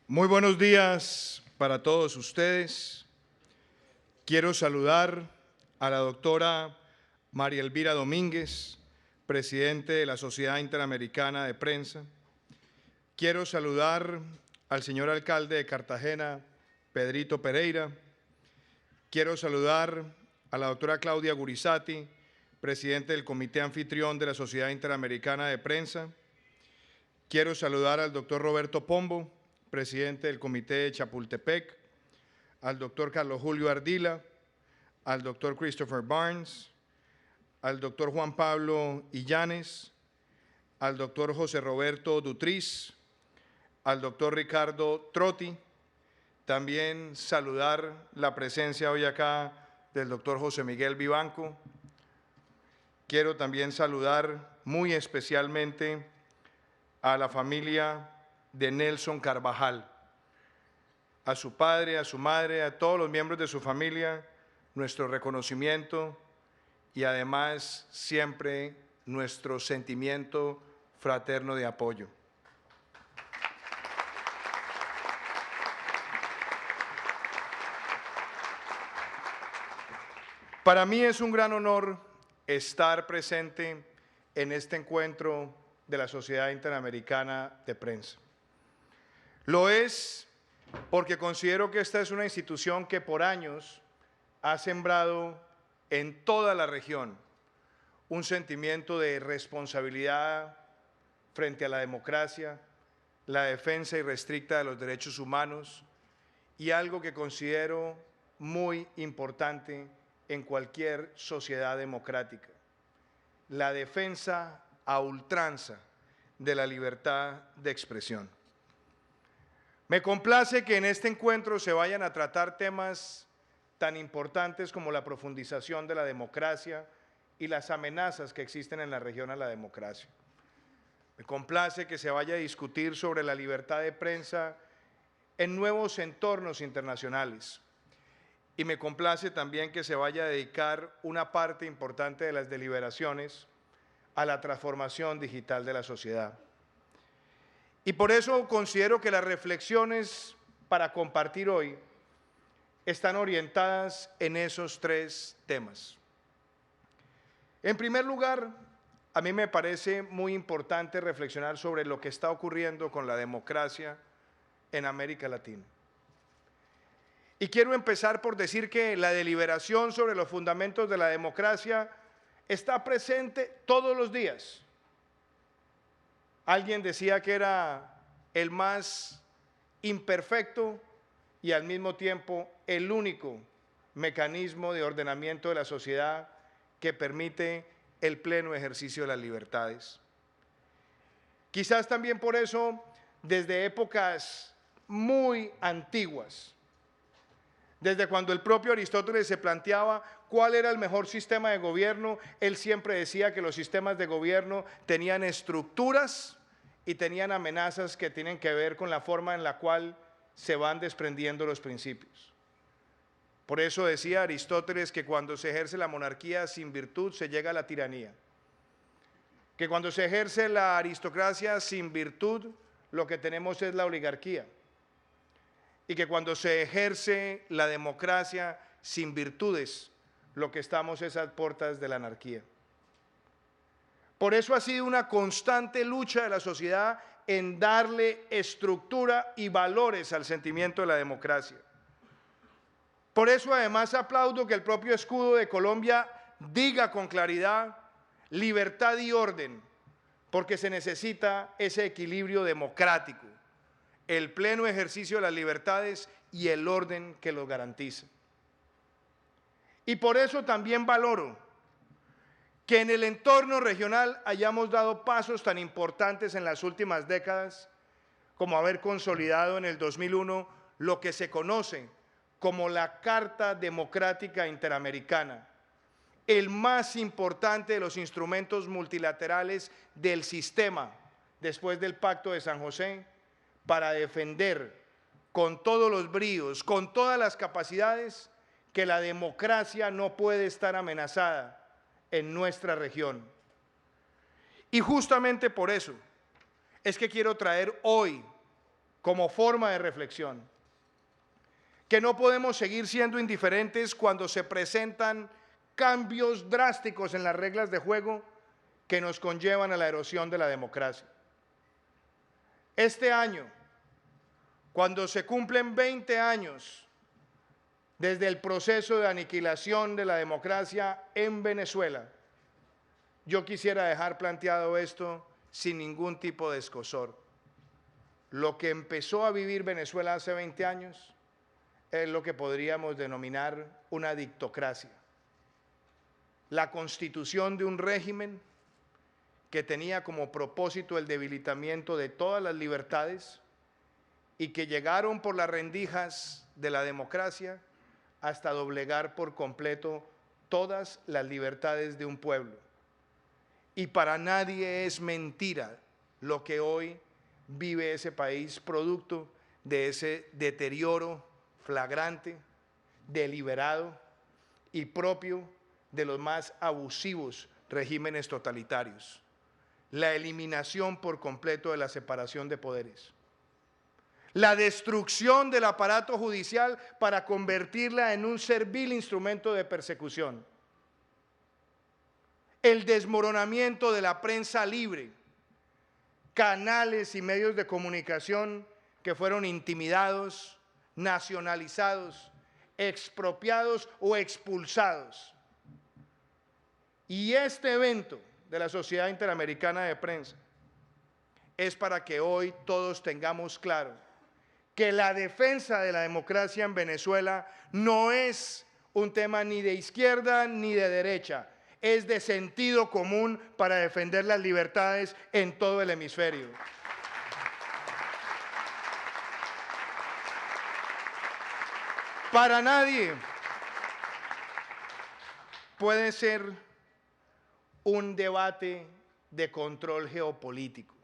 Muy buenos días para todos ustedes. Quiero saludar a la doctora María Elvira Domínguez, presidente de la Sociedad Interamericana de Prensa. Quiero saludar al señor alcalde de Cartagena, Pedrito Pereira. Quiero saludar a la doctora Claudia Gurizati, presidente del Comité Anfitrión de la Sociedad Interamericana de Prensa. Quiero saludar al doctor Roberto Pombo, presidente del Comité de Chapultepec, al doctor Carlos Julio Ardila, al doctor Christopher Barnes, al doctor Juan Pablo Illanes, al doctor José Roberto Dutriz, al doctor Ricardo Trotti. También saludar la presencia hoy acá del doctor José Miguel Vivanco. Quiero también saludar muy especialmente a la familia de Nelson Carvajal, a su padre, a su madre, a todos los miembros de su familia, nuestro reconocimiento y además siempre nuestro sentimiento fraterno de apoyo. Para mí es un gran honor estar presente en este encuentro de la Sociedad Interamericana de Prensa. Lo es porque considero que esta es una institución que por años ha sembrado en toda la región un sentimiento de responsabilidad frente a la democracia, la defensa irrestricta de los derechos humanos y algo que considero muy importante en cualquier sociedad democrática, la defensa a ultranza de la libertad de expresión. Me complace que en este encuentro se vayan a tratar temas tan importantes como la profundización de la democracia y las amenazas que existen en la región a la democracia. Me complace que se vaya a discutir sobre la libertad de prensa en nuevos entornos internacionales. Y me complace también que se vaya a dedicar una parte importante de las deliberaciones a la transformación digital de la sociedad. Y por eso considero que las reflexiones para compartir hoy están orientadas en esos tres temas. En primer lugar, a mí me parece muy importante reflexionar sobre lo que está ocurriendo con la democracia en América Latina. Y quiero empezar por decir que la deliberación sobre los fundamentos de la democracia está presente todos los días. Alguien decía que era el más imperfecto y al mismo tiempo el único mecanismo de ordenamiento de la sociedad que permite el pleno ejercicio de las libertades. Quizás también por eso, desde épocas muy antiguas, desde cuando el propio Aristóteles se planteaba cuál era el mejor sistema de gobierno, él siempre decía que los sistemas de gobierno tenían estructuras y tenían amenazas que tienen que ver con la forma en la cual se van desprendiendo los principios. Por eso decía Aristóteles que cuando se ejerce la monarquía sin virtud se llega a la tiranía, que cuando se ejerce la aristocracia sin virtud lo que tenemos es la oligarquía, y que cuando se ejerce la democracia sin virtudes, lo que estamos es a puertas de la anarquía. Por eso ha sido una constante lucha de la sociedad en darle estructura y valores al sentimiento de la democracia. Por eso además aplaudo que el propio escudo de Colombia diga con claridad libertad y orden, porque se necesita ese equilibrio democrático, el pleno ejercicio de las libertades y el orden que lo garantiza. Y por eso también valoro que en el entorno regional hayamos dado pasos tan importantes en las últimas décadas, como haber consolidado en el 2001 lo que se conoce como la Carta Democrática Interamericana, el más importante de los instrumentos multilaterales del sistema después del Pacto de San José, para defender con todos los bríos, con todas las capacidades, que la democracia no puede estar amenazada en nuestra región. Y justamente por eso es que quiero traer hoy como forma de reflexión, que no podemos seguir siendo indiferentes cuando se presentan cambios drásticos en las reglas de juego que nos conllevan a la erosión de la democracia. Este año, cuando se cumplen 20 años desde el proceso de aniquilación de la democracia en Venezuela, yo quisiera dejar planteado esto sin ningún tipo de escozor. Lo que empezó a vivir Venezuela hace 20 años es lo que podríamos denominar una dictocracia. La constitución de un régimen que tenía como propósito el debilitamiento de todas las libertades y que llegaron por las rendijas de la democracia hasta doblegar por completo todas las libertades de un pueblo. Y para nadie es mentira lo que hoy vive ese país producto de ese deterioro flagrante, deliberado y propio de los más abusivos regímenes totalitarios. La eliminación por completo de la separación de poderes. La destrucción del aparato judicial para convertirla en un servil instrumento de persecución. El desmoronamiento de la prensa libre, canales y medios de comunicación que fueron intimidados, nacionalizados, expropiados o expulsados. Y este evento de la Sociedad Interamericana de Prensa es para que hoy todos tengamos claro que la defensa de la democracia en Venezuela no es un tema ni de izquierda ni de derecha, es de sentido común para defender las libertades en todo el hemisferio. Para nadie puede ser un debate de control geopolítico.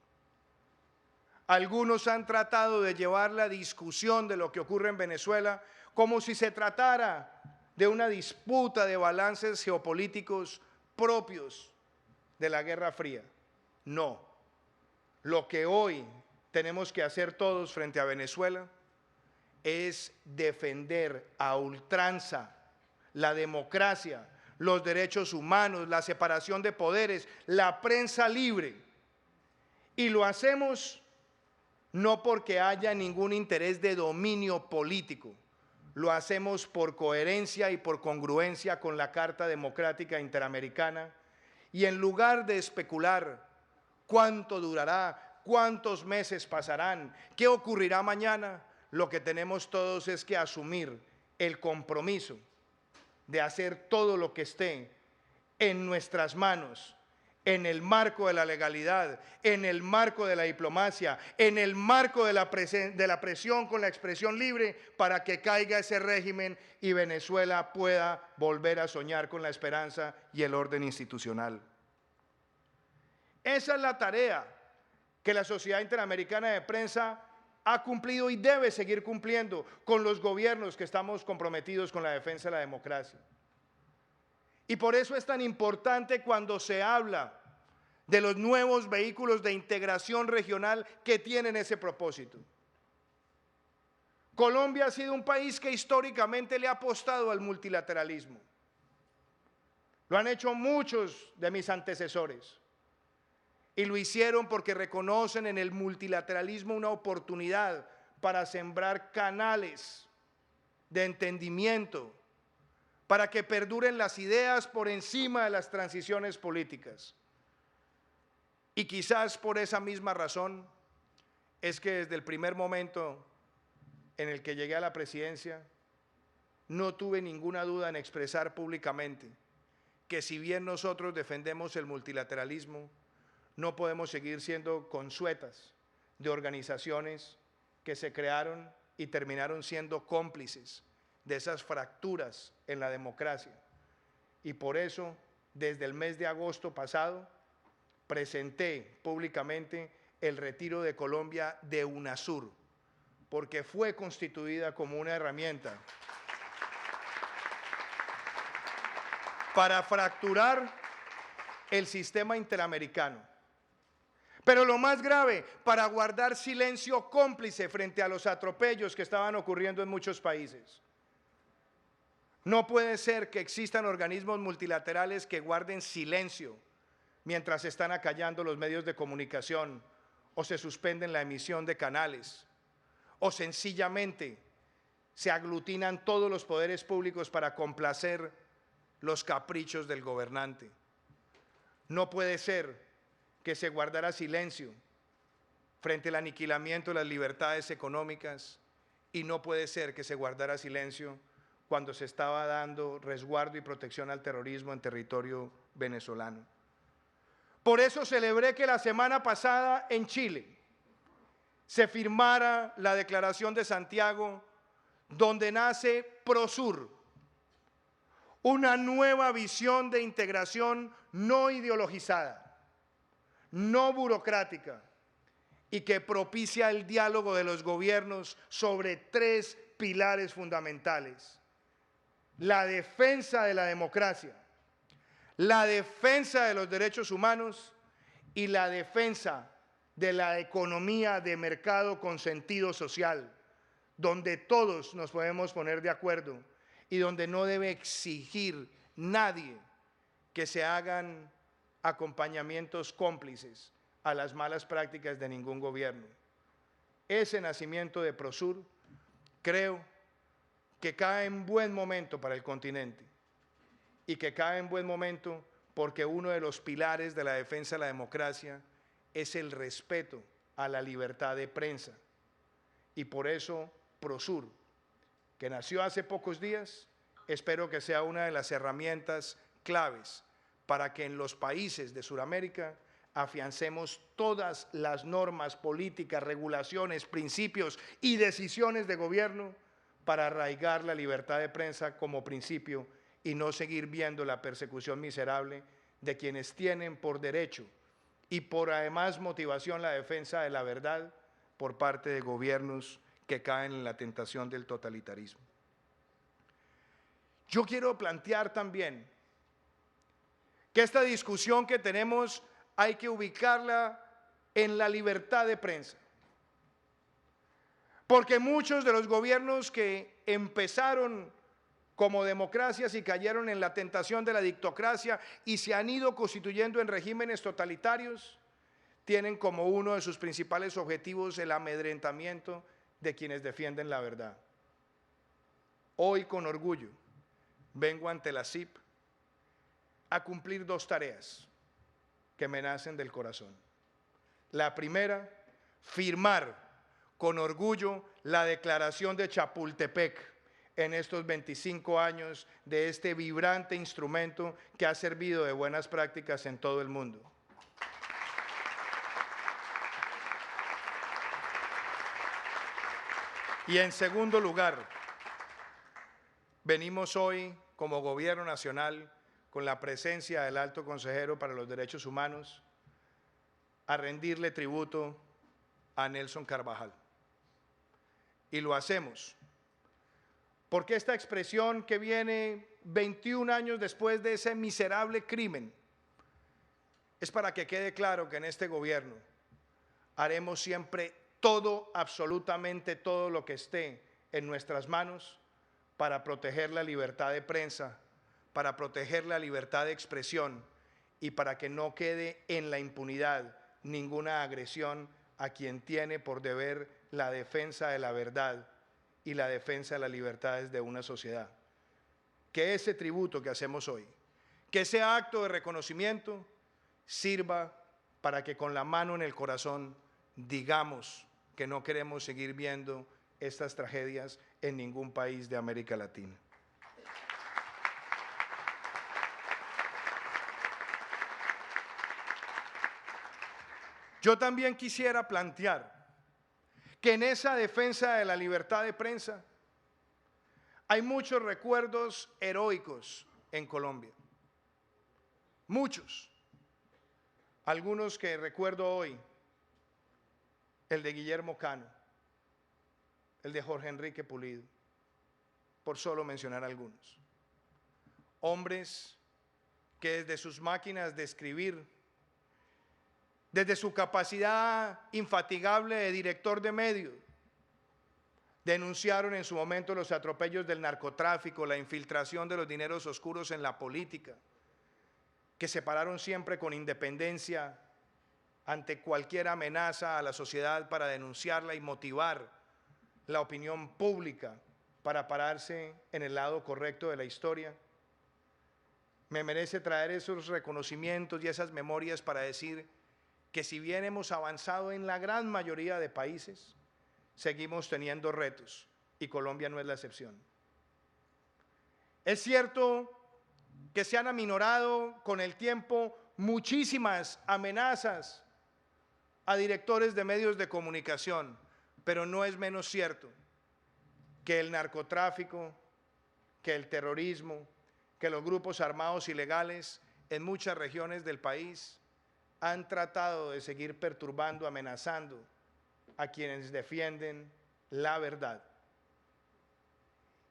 Algunos han tratado de llevar la discusión de lo que ocurre en Venezuela como si se tratara de una disputa de balances geopolíticos propios de la Guerra Fría. No. Lo que hoy tenemos que hacer todos frente a Venezuela es defender a ultranza la democracia, los derechos humanos, la separación de poderes, la prensa libre. Y lo hacemos no porque haya ningún interés de dominio político, lo hacemos por coherencia y por congruencia con la Carta Democrática Interamericana, y en lugar de especular cuánto durará, cuántos meses pasarán, qué ocurrirá mañana, lo que tenemos todos es que asumir el compromiso de hacer todo lo que esté en nuestras manos, en el marco de la legalidad, en el marco de la diplomacia, en el marco de la presión con la expresión libre, para que caiga ese régimen y Venezuela pueda volver a soñar con la esperanza y el orden institucional. Esa es la tarea que la Sociedad Interamericana de Prensa ha cumplido y debe seguir cumpliendo con los gobiernos que estamos comprometidos con la defensa de la democracia. Y por eso es tan importante cuando se habla de los nuevos vehículos de integración regional que tienen ese propósito. Colombia ha sido un país que históricamente le ha apostado al multilateralismo. Lo han hecho muchos de mis antecesores. Y lo hicieron porque reconocen en el multilateralismo una oportunidad para sembrar canales de entendimiento, para que perduren las ideas por encima de las transiciones políticas. Y quizás por esa misma razón es que desde el primer momento en el que llegué a la presidencia, no tuve ninguna duda en expresar públicamente que si bien nosotros defendemos el multilateralismo, no podemos seguir siendo consuetas de organizaciones que se crearon y terminaron siendo cómplices de esas fracturas en la democracia. Y por eso, desde el mes de agosto pasado, presenté públicamente el retiro de Colombia de UNASUR, porque fue constituida como una herramienta para fracturar el sistema interamericano. Pero lo más grave, para guardar silencio cómplice frente a los atropellos que estaban ocurriendo en muchos países. No puede ser que existan organismos multilaterales que guarden silencio mientras se están acallando los medios de comunicación o se suspenden la emisión de canales o sencillamente se aglutinan todos los poderes públicos para complacer los caprichos del gobernante. No puede ser que se guardara silencio frente al aniquilamiento de las libertades económicas y no puede ser que se guardara silencio cuando se estaba dando resguardo y protección al terrorismo en territorio venezolano. Por eso celebré que la semana pasada en Chile se firmara la Declaración de Santiago, donde nace Prosur, una nueva visión de integración no ideologizada, no burocrática, y que propicia el diálogo de los gobiernos sobre 3 pilares fundamentales: la defensa de la democracia, la defensa de los derechos humanos y la defensa de la economía de mercado con sentido social, donde todos nos podemos poner de acuerdo y donde no debe exigir nadie que se hagan acompañamientos cómplices a las malas prácticas de ningún gobierno. Ese nacimiento de Prosur creo que cae en buen momento para el continente y que cae en buen momento porque uno de los pilares de la defensa de la democracia es el respeto a la libertad de prensa. Y por eso Prosur, que nació hace pocos días, espero que sea una de las herramientas claves para que en los países de Sudamérica afiancemos todas las normas, políticas, regulaciones, principios y decisiones de gobierno para arraigar la libertad de prensa como principio y no seguir viendo la persecución miserable de quienes tienen por derecho y por además motivación la defensa de la verdad por parte de gobiernos que caen en la tentación del totalitarismo. Yo quiero plantear también que esta discusión que tenemos hay que ubicarla en la libertad de prensa. Porque muchos de los gobiernos que empezaron como democracias y cayeron en la tentación de la dictocracia y se han ido constituyendo en regímenes totalitarios, tienen como uno de sus principales objetivos el amedrentamiento de quienes defienden la verdad. Hoy, con orgullo, vengo ante la CIP a cumplir 2 tareas que me nacen del corazón. La primera, firmar con orgullo la Declaración de Chapultepec en estos 25 años de este vibrante instrumento que ha servido de buenas prácticas en todo el mundo. Y en segundo lugar, venimos hoy como Gobierno Nacional, con la presencia del Alto Consejero para los Derechos Humanos, a rendirle tributo a Nelson Carvajal. Y lo hacemos porque esta expresión que viene 21 años después de ese miserable crimen es para que quede claro que en este gobierno haremos siempre todo, absolutamente todo lo que esté en nuestras manos para proteger la libertad de prensa, para proteger la libertad de expresión y para que no quede en la impunidad ninguna agresión a quien tiene por deber la defensa de la verdad y la defensa de las libertades de una sociedad. Que ese tributo que hacemos hoy, que ese acto de reconocimiento sirva para que con la mano en el corazón digamos que no queremos seguir viendo estas tragedias en ningún país de América Latina. Yo también quisiera plantear que en esa defensa de la libertad de prensa hay muchos recuerdos heroicos en Colombia. Muchos. Algunos que recuerdo hoy, el de Guillermo Cano, el de Jorge Enrique Pulido, por solo mencionar algunos. Hombres que desde sus máquinas de escribir desde su capacidad infatigable de director de medios, denunciaron en su momento los atropellos del narcotráfico, la infiltración de los dineros oscuros en la política, que se pararon siempre con independencia ante cualquier amenaza a la sociedad para denunciarla y motivar la opinión pública para pararse en el lado correcto de la historia. Me merece traer esos reconocimientos y esas memorias para decir que si bien hemos avanzado en la gran mayoría de países, seguimos teniendo retos y Colombia no es la excepción. Es cierto que se han aminorado con el tiempo muchísimas amenazas a directores de medios de comunicación, pero no es menos cierto que el narcotráfico, que el terrorismo, que los grupos armados ilegales en muchas regiones del país han tratado de seguir perturbando, amenazando a quienes defienden la verdad.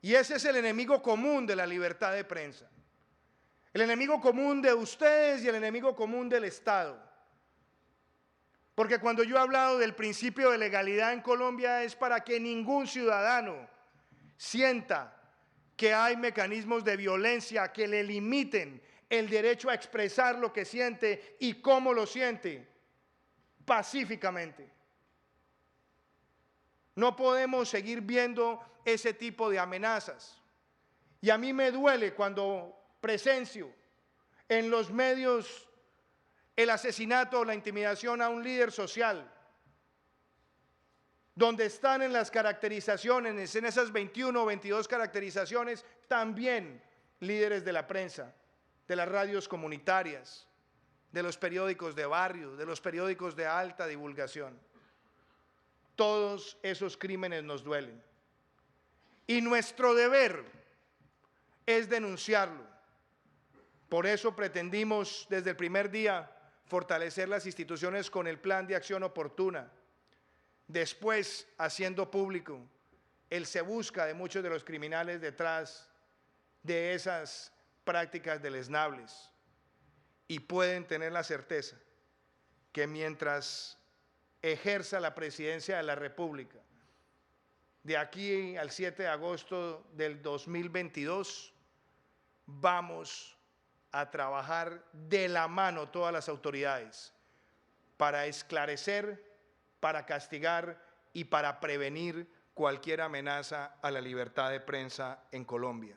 Y ese es el enemigo común de la libertad de prensa, el enemigo común de ustedes y el enemigo común del Estado. Porque cuando yo he hablado del principio de legalidad en Colombia es para que ningún ciudadano sienta que hay mecanismos de violencia que le limiten el derecho a expresar lo que siente y cómo lo siente pacíficamente. No podemos seguir viendo ese tipo de amenazas. Y a mí me duele cuando presencio en los medios el asesinato o la intimidación a un líder social, donde están en las caracterizaciones, en esas 21 o 22 caracterizaciones, también líderes de la prensa, de las radios comunitarias, de los periódicos de barrio, de los periódicos de alta divulgación. Todos esos crímenes nos duelen. Y nuestro deber es denunciarlo. Por eso pretendimos desde el primer día fortalecer las instituciones con el plan de acción oportuna. Después, haciendo público el se busca de muchos de los criminales detrás de esas prácticas deleznables. Y pueden tener la certeza que mientras ejerza la presidencia de la República, de aquí al 7 de agosto del 2022, vamos a trabajar de la mano todas las autoridades para esclarecer, para castigar y para prevenir cualquier amenaza a la libertad de prensa en Colombia.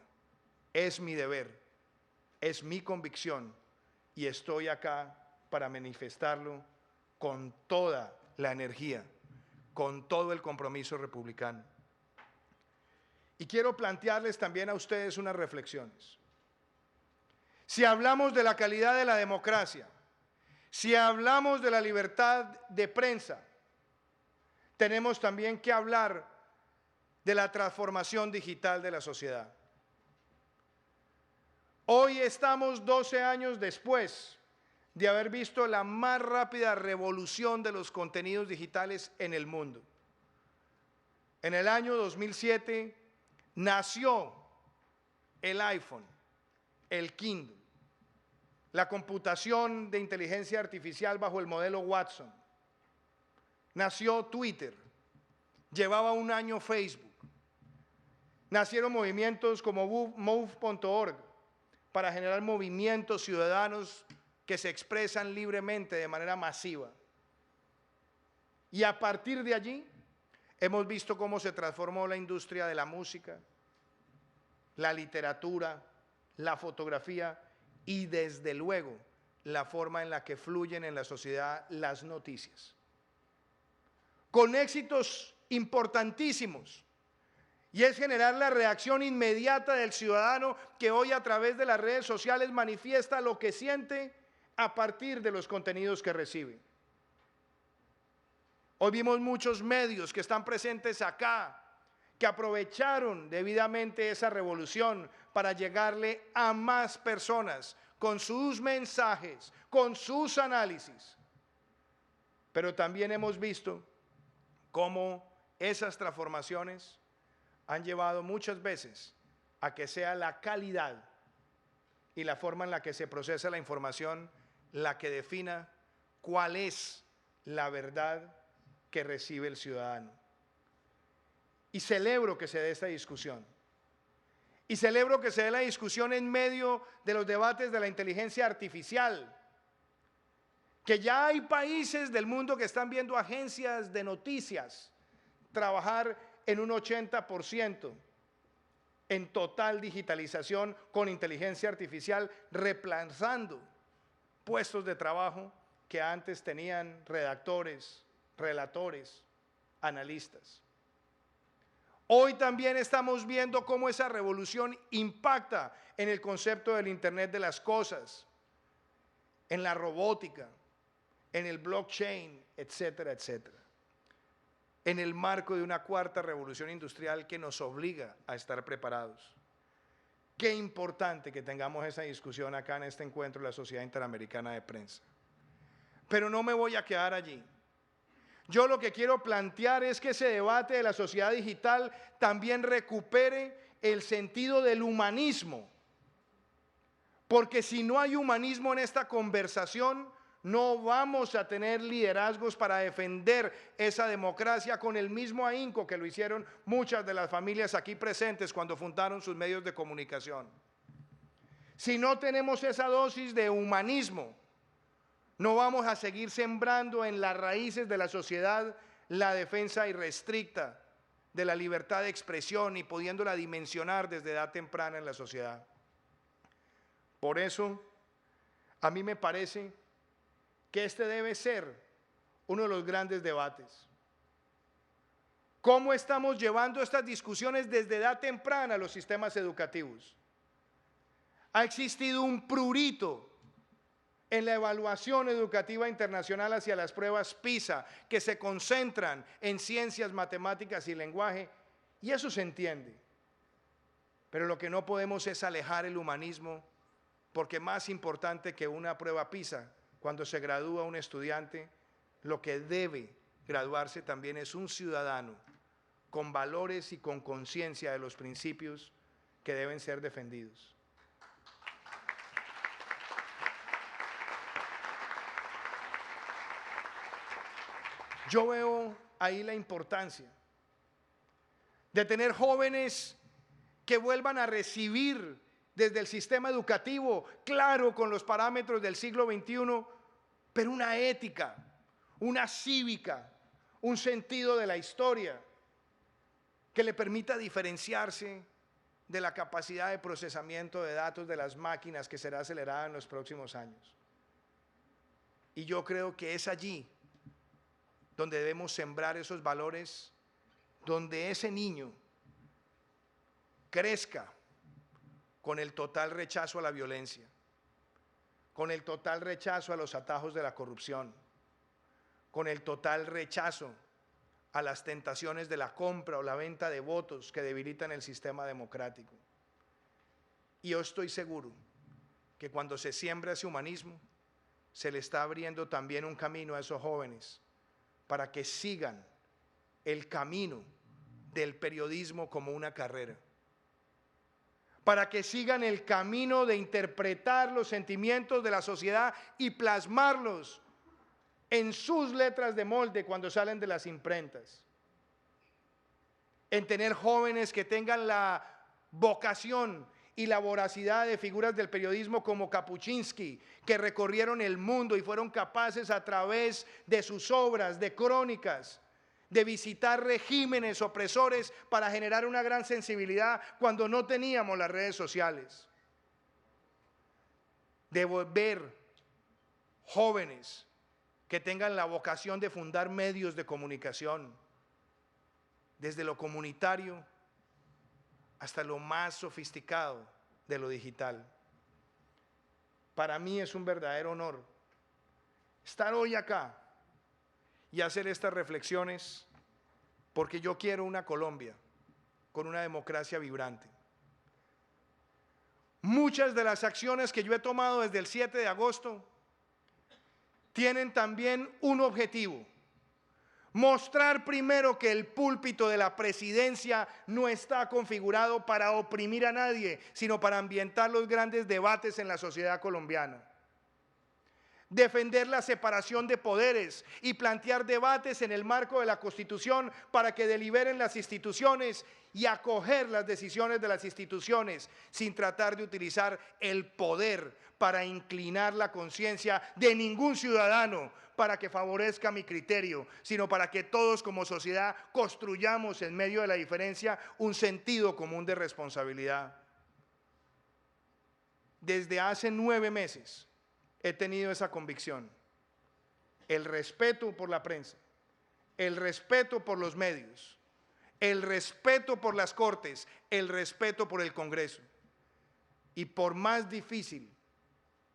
Es mi deber, es mi convicción y estoy acá para manifestarlo con toda la energía, con todo el compromiso republicano. Y quiero plantearles también a ustedes unas reflexiones. Si hablamos de la calidad de la democracia, si hablamos de la libertad de prensa, tenemos también que hablar de la transformación digital de la sociedad. Hoy estamos 12 años después de haber visto la más rápida revolución de los contenidos digitales en el mundo. En el año 2007 nació el iPhone, el Kindle, la computación de inteligencia artificial bajo el modelo Watson. Nació Twitter, llevaba un año Facebook. Nacieron movimientos como Move.org para generar movimientos ciudadanos que se expresan libremente de manera masiva. Y a partir de allí hemos visto cómo se transformó la industria de la música, la literatura, la fotografía y desde luego la forma en la que fluyen en la sociedad las noticias. Con éxitos importantísimos, y es generar la reacción inmediata del ciudadano que hoy a través de las redes sociales manifiesta lo que siente a partir de los contenidos que recibe. Hoy vimos muchos medios que están presentes acá, que aprovecharon debidamente esa revolución para llegarle a más personas con sus mensajes, con sus análisis. Pero también hemos visto cómo esas transformaciones han llevado muchas veces a que sea la calidad y la forma en la que se procesa la información la que defina cuál es la verdad que recibe el ciudadano. Y celebro que se dé esta discusión. Y celebro que se dé la discusión en medio de los debates de la inteligencia artificial, que ya hay países del mundo que están viendo agencias de noticias trabajar en un 80% en total digitalización con inteligencia artificial, reemplazando puestos de trabajo que antes tenían redactores, relatores, analistas. Hoy también estamos viendo cómo esa revolución impacta en el concepto del Internet de las cosas, en la robótica, en el blockchain, etcétera, etcétera. En el marco de una cuarta revolución industrial que nos obliga a estar preparados. Qué importante que tengamos esa discusión acá en este encuentro de la Sociedad Interamericana de Prensa. Pero no me voy a quedar allí. Yo lo que quiero plantear es que ese debate de la sociedad digital también recupere el sentido del humanismo. Porque si no hay humanismo en esta conversación, no vamos a tener liderazgos para defender esa democracia con el mismo ahínco que lo hicieron muchas de las familias aquí presentes cuando fundaron sus medios de comunicación. Si no tenemos esa dosis de humanismo, no vamos a seguir sembrando en las raíces de la sociedad la defensa irrestricta de la libertad de expresión y pudiéndola dimensionar desde edad temprana en la sociedad. Por eso, a mí me parece que este debe ser uno de los grandes debates. ¿Cómo estamos llevando estas discusiones desde edad temprana a los sistemas educativos? Ha existido un prurito en la evaluación educativa internacional hacia las pruebas PISA, que se concentran en ciencias, matemáticas y lenguaje, y eso se entiende. Pero lo que no podemos es alejar el humanismo, porque más importante que una prueba PISA, cuando se gradúa un estudiante, lo que debe graduarse también es un ciudadano con valores y con conciencia de los principios que deben ser defendidos. Yo veo ahí la importancia de tener jóvenes que vuelvan a recibir desde el sistema educativo, claro, con los parámetros del siglo XXI, pero una ética, una cívica, un sentido de la historia que le permita diferenciarse de la capacidad de procesamiento de datos de las máquinas que será acelerada en los próximos años. Y yo creo que es allí donde debemos sembrar esos valores, donde ese niño crezca con el total rechazo a la violencia, con el total rechazo a los atajos de la corrupción, con el total rechazo a las tentaciones de la compra o la venta de votos que debilitan el sistema democrático. Y yo estoy seguro que cuando se siembra ese humanismo, se le está abriendo también un camino a esos jóvenes para que sigan el camino del periodismo como una carrera, para que sigan el camino de interpretar los sentimientos de la sociedad y plasmarlos en sus letras de molde cuando salen de las imprentas, en tener jóvenes que tengan la vocación y la voracidad de figuras del periodismo como Kapuscinski, que recorrieron el mundo y fueron capaces a través de sus obras, de crónicas, de visitar regímenes opresores para generar una gran sensibilidad cuando no teníamos las redes sociales. De volver jóvenes que tengan la vocación de fundar medios de comunicación, desde lo comunitario hasta lo más sofisticado de lo digital. Para mí es un verdadero honor estar hoy acá y hacer estas reflexiones, porque yo quiero una Colombia con una democracia vibrante. Muchas de las acciones que yo he tomado desde el 7 de agosto tienen también un objetivo: mostrar primero que el púlpito de la presidencia no está configurado para oprimir a nadie, sino para ambientar los grandes debates en la sociedad colombiana. defender la separación de poderes y plantear debates en el marco de la Constitución para que deliberen las instituciones y acoger las decisiones de las instituciones sin tratar de utilizar el poder para inclinar la conciencia de ningún ciudadano para que favorezca mi criterio, sino para que todos como sociedad construyamos en medio de la diferencia un sentido común de responsabilidad. Desde hace 9 meses he tenido esa convicción. El respeto por la prensa, el respeto por los medios, el respeto por las Cortes, el respeto por el Congreso. Y por más difícil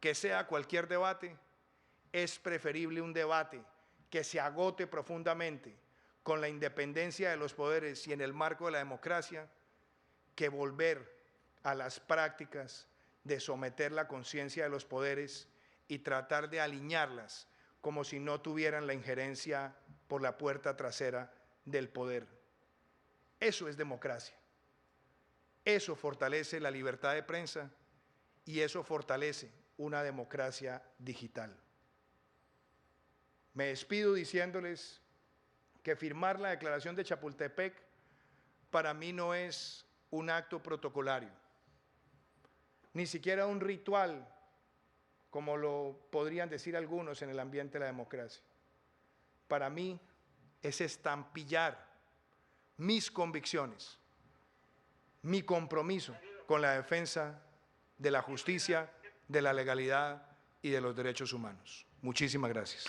que sea cualquier debate, es preferible un debate que se agote profundamente con la independencia de los poderes y en el marco de la democracia, que volver a las prácticas de someter la conciencia de los poderes y tratar de alinearlas como si no tuvieran la injerencia por la puerta trasera del poder. Eso es democracia. Eso fortalece la libertad de prensa y eso fortalece una democracia digital. Me despido diciéndoles que firmar la Declaración de Chapultepec para mí no es un acto protocolario, ni siquiera un ritual, como lo podrían decir algunos en el ambiente de la democracia. Para mí es estampillar mis convicciones, mi compromiso con la defensa de la justicia, de la legalidad y de los derechos humanos. Muchísimas gracias.